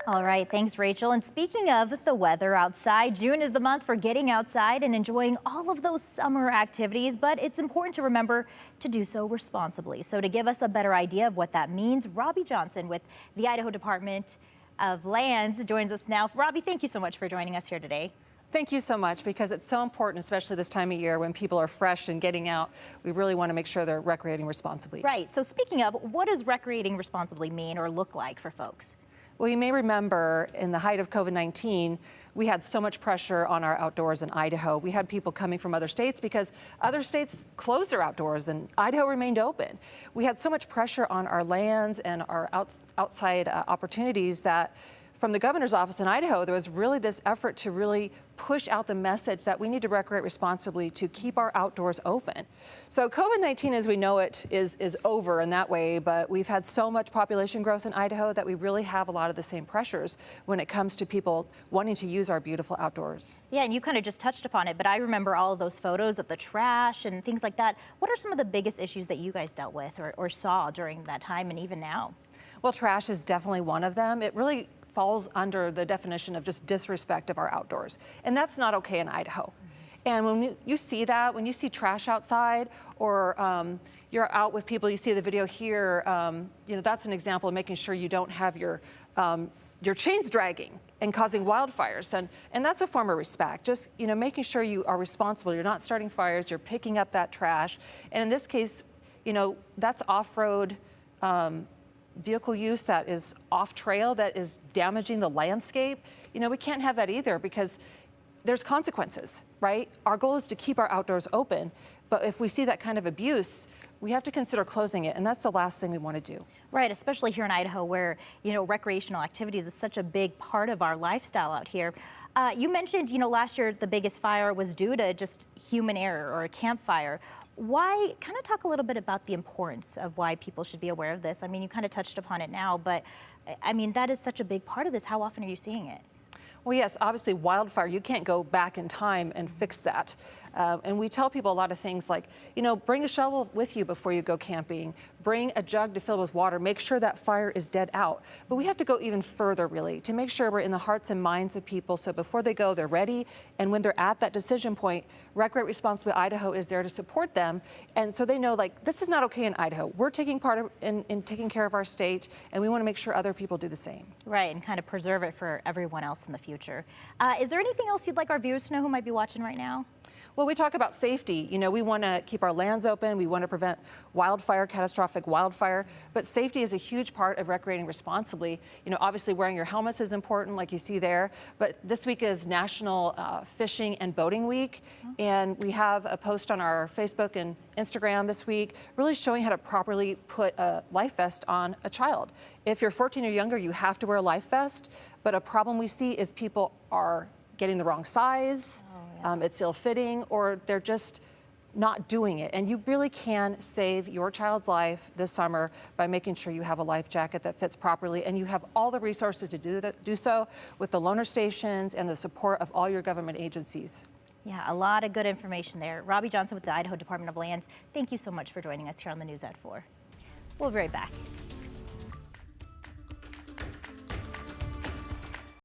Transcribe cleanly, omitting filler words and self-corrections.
All right, thanks, Rachel. And speaking of the weather outside, June is the month for getting outside and enjoying all of those summer activities, but it's important to remember to do so responsibly. So to give us a better idea of what that means, Robbie Johnson with the Idaho Department of Lands joins us now. Robbie, thank you so much for joining us here today. Thank you so much, because it's so important, especially this time of year when people are fresh and getting out. We really want to make sure they're recreating responsibly. Right. So speaking of, what does recreating responsibly mean or look like for folks? Well, you may remember in the height of COVID-19, we had so much pressure on our outdoors in Idaho. We had people coming from other states because other states closed their outdoors and Idaho remained open. We had so much pressure on our lands and our outside opportunities that from the governor's office in Idaho, there was really this effort to really push out the message that we need to recreate responsibly to keep our outdoors open. So COVID-19 as we know it is over in that way, but we've had so much population growth in Idaho that we really have a lot of the same pressures when it comes to people wanting to use our beautiful outdoors. Yeah, and you kind of just touched upon it, but I remember all of those photos of the trash and things like that. What are some of the biggest issues that you guys dealt with or saw during that time and even now? Well, trash is definitely one of them. It really falls under the definition of just disrespect of our outdoors. And that's not okay in Idaho. And when you see that, when you see trash outside or you're out with people, you see the video here, that's an example of making sure you don't have your chains dragging and causing wildfires. And that's a form of respect. Just, making sure you are responsible. You're not starting fires, you're picking up that trash. And in this case, that's off-road vehicle use that is off trail, that is damaging the landscape. We can't have that either because there's consequences, right? Our goal is to keep our outdoors open, but if we see that kind of abuse, we have to consider closing it, and that's the last thing we want to do. Right, especially here in Idaho where, recreational activities is such a big part of our lifestyle out here. You mentioned, last year the biggest fire was due to just human error or a campfire. Why, kind of talk a little bit about the importance of why people should be aware of this. I mean, you kind of touched upon it now, but I mean, that is such a big part of this. How often are you seeing it? Well, yes, obviously wildfire, you can't go back in time and fix that. And we tell people a lot of things like, bring a shovel with you before you go camping, bring a jug to fill with water, make sure that fire is dead out. But we have to go even further, really, to make sure we're in the hearts and minds of people so before they go, they're ready. And when they're at that decision point, Recreate Responsibly Idaho is there to support them. And so they know, this is not okay in Idaho. We're taking part in taking care of our state, and we want to make sure other people do the same. Right, and kind of preserve it for everyone else in the future. Is there anything else you'd like our viewers to know who might be watching right now? Well, we talk about safety. We want to keep our lands open. We want to prevent wildfire, catastrophic wildfire. But safety is a huge part of recreating responsibly. Obviously wearing your helmets is important, like you see there. But this week is National Fishing and Boating Week. And we have a post on our Facebook and Instagram this week really showing how to properly put a life vest on a child. If you're 14 or younger, you have to wear a life vest. But a problem we see is people are getting the wrong size. It's ill-fitting, or they're just not doing it. And you really can save your child's life this summer by making sure you have a life jacket that fits properly, and you have all the resources to do so with the loaner stations and the support of all your government agencies. Yeah, a lot of good information there. Robbie Johnson with the Idaho Department of Lands, thank you so much for joining us here on the News at 4. We'll be right back.